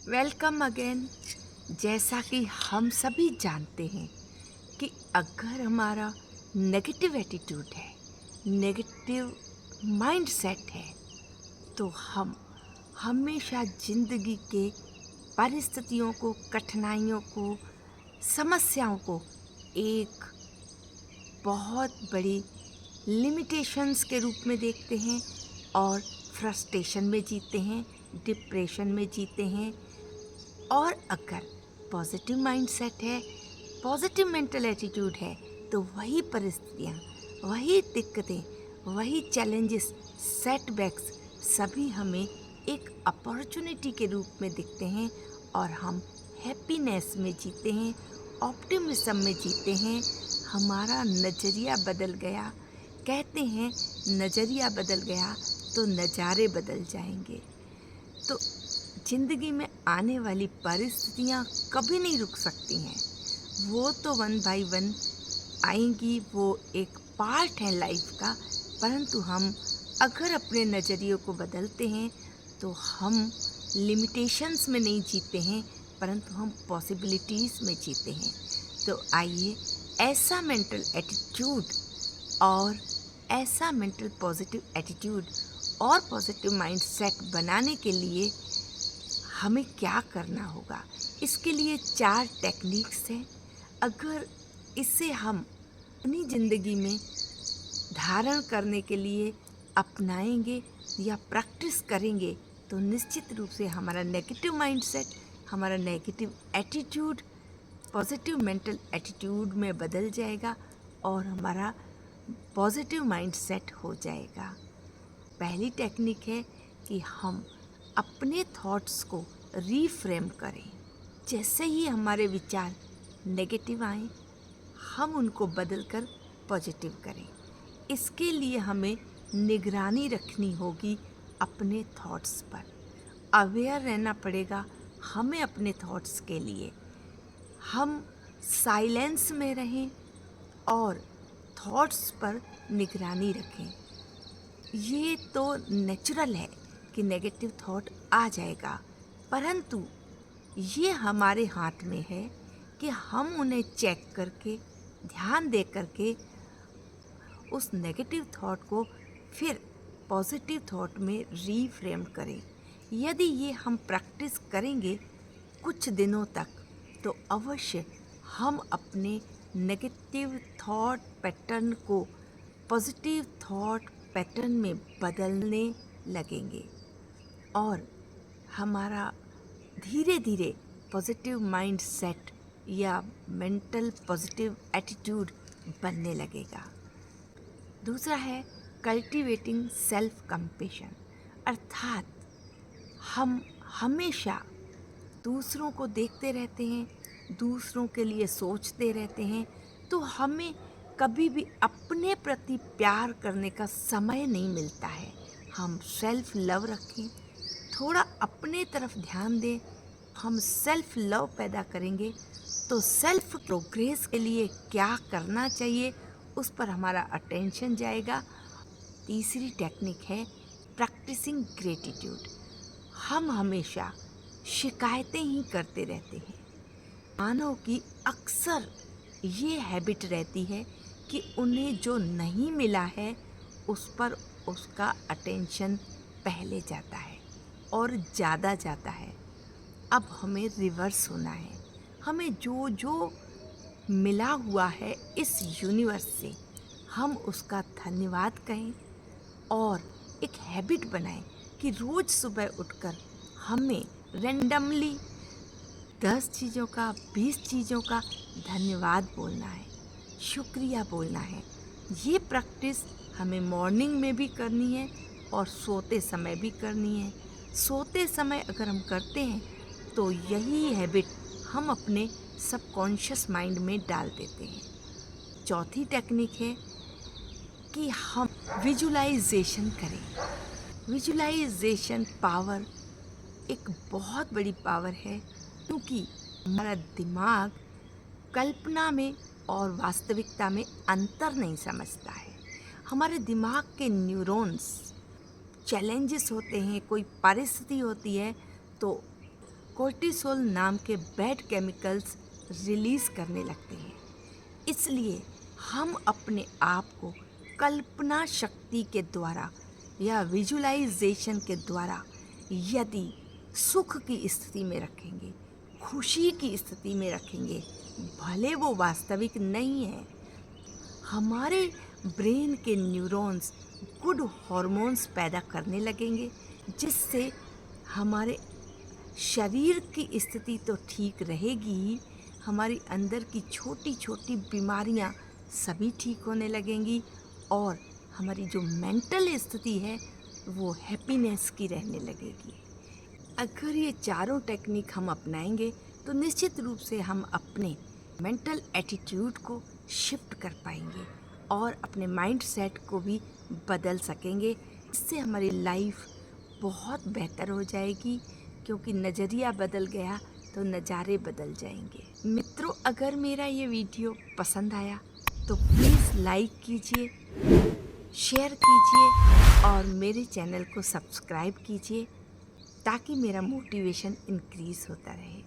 Welcome again. जैसा कि हम सभी जानते हैं कि अगर हमारा नेगेटिव एटीट्यूड है, नेगेटिव माइंडसेट है, तो हम हमेशा ज़िंदगी के परिस्थितियों को, कठिनाइयों को, समस्याओं को एक बहुत बड़ी लिमिटेशंस के रूप में देखते हैं और फ्रस्ट्रेशन में जीते हैं, डिप्रेशन में जीते हैं। और अगर पॉजिटिव माइंडसेट है, पॉजिटिव मेंटल एटीट्यूड है, तो वही परिस्थितियाँ, वही दिक्कतें, वही चैलेंजेस, सेटबैक्स सभी हमें एक अपॉर्चुनिटी के रूप में दिखते हैं और हम हैप्पीनेस में जीते हैं, ऑप्टिमिज्म में जीते हैं। हमारा नज़रिया बदल गया। कहते हैं नज़रिया बदल गया तो नज़ारे बदल जाएंगे। तो ज़िंदगी में आने वाली परिस्थितियाँ कभी नहीं रुक सकती हैं। वो तो वन बाय वन आएंगी, वो एक पार्ट है लाइफ का। परंतु हम अगर अपने नज़रिए को बदलते हैं तो हम लिमिटेशंस में नहीं जीते हैं, परंतु हम पॉसिबिलिटीज़ में जीते हैं। तो आइए ऐसा मेंटल एटीट्यूड और ऐसा मेंटल पॉजिटिव एटीट्यूड और पॉजिटिव माइंडसेट बनाने के लिए हमें क्या करना होगा। इसके लिए 4 टेक्निक्स हैं। अगर इसे हम अपनी ज़िंदगी में धारण करने के लिए अपनाएंगे या प्रैक्टिस करेंगे तो निश्चित रूप से हमारा नेगेटिव माइंडसेट, हमारा negative attitude positive mental attitude में बदल जाएगा और हमारा पॉजिटिव माइंडसेट हो जाएगा। पहली टेक्निक है कि हम अपने थॉट्स को रीफ्रेम करें। जैसे ही हमारे विचार नेगेटिव आए, हम उनको बदलकर पॉजिटिव करें। इसके लिए हमें निगरानी रखनी होगी अपने थॉट्स पर। अवेयर रहना पड़ेगा हमें अपने थॉट्स के लिए। हम साइलेंस में रहें और थॉट्स पर निगरानी रखें। ये तो नेचुरल है कि नेगेटिव थॉट आ जाएगा, परंतु ये हमारे हाथ में है कि हम उन्हें चेक करके, ध्यान दे करके उस नेगेटिव थॉट को फिर पॉजिटिव थॉट में रीफ्रेम करें। यदि ये हम प्रैक्टिस करेंगे कुछ दिनों तक, तो अवश्य हम अपने नेगेटिव थॉट पैटर्न को पॉजिटिव थॉट पैटर्न में बदलने लगेंगे और हमारा धीरे धीरे पॉजिटिव माइंड सेट या मेंटल पॉजिटिव एटीट्यूड बनने लगेगा। दूसरा है कल्टीवेटिंग सेल्फ कंपैशन, अर्थात हम हमेशा दूसरों को देखते रहते हैं, दूसरों के लिए सोचते रहते हैं, तो हमें कभी भी अपने प्रति प्यार करने का समय नहीं मिलता है। हम सेल्फ लव रखें, थोड़ा अपने तरफ ध्यान दें। हम सेल्फ लव पैदा करेंगे तो सेल्फ प्रोग्रेस के लिए क्या करना चाहिए उस पर हमारा अटेंशन जाएगा। तीसरी टेक्निक है प्रैक्टिसिंग ग्रेटिट्यूड। हम हमेशा शिकायतें ही करते रहते हैं। मानव की अक्सर ये हैबिट रहती है कि उन्हें जो नहीं मिला है उस पर उसका अटेंशन पहले जाता है और ज़्यादा जाता है। अब हमें रिवर्स होना है। हमें जो जो मिला हुआ है इस यूनिवर्स से, हम उसका धन्यवाद कहें और एक हैबिट बनाएं कि रोज़ सुबह उठकर हमें रैंडमली 10 चीज़ों का, 20 चीज़ों का धन्यवाद बोलना है, शुक्रिया बोलना है। ये प्रैक्टिस हमें मॉर्निंग में भी करनी है और सोते समय भी करनी है। सोते समय अगर हम करते हैं तो यही हैबिट हम अपने सबकॉन्शियस माइंड में डाल देते हैं। चौथी टेक्निक है कि हम विजुलाइजेशन करें। विजुलाइजेशन पावर एक बहुत बड़ी पावर है, क्योंकि हमारा दिमाग कल्पना में और वास्तविकता में अंतर नहीं समझता है। हमारे दिमाग के न्यूरॉन्स चैलेंजेस होते हैं, कोई परिस्थिति होती है तो कोर्टिसोल नाम के बैड केमिकल्स रिलीज करने लगते हैं। इसलिए हम अपने आप को कल्पना शक्ति के द्वारा या विजुअलाइजेशन के द्वारा यदि सुख की स्थिति में रखेंगे, खुशी की स्थिति में रखेंगे, भले वो वास्तविक नहीं है, हमारे ब्रेन के न्यूरॉन्स गुड हॉर्मोन्स पैदा करने लगेंगे, जिससे हमारे शरीर की स्थिति तो ठीक रहेगी ही, हमारी अंदर की छोटी छोटी बीमारियां सभी ठीक होने लगेंगी और हमारी जो मेंटल स्थिति है वो हैप्पीनेस की रहने लगेगी। अगर ये चारों टेक्निक हम अपनाएंगे तो निश्चित रूप से हम अपने मेंटल एटीट्यूड को शिफ्ट कर पाएंगे और अपने माइंड सेट को भी बदल सकेंगे। इससे हमारी लाइफ बहुत बेहतर हो जाएगी, क्योंकि नज़रिया बदल गया तो नज़ारे बदल जाएंगे। मित्रों, अगर मेरा ये वीडियो पसंद आया तो प्लीज़ लाइक कीजिए, शेयर कीजिए और मेरे चैनल को सब्सक्राइब कीजिए ताकि मेरा मोटिवेशन इंक्रीज़ होता रहे।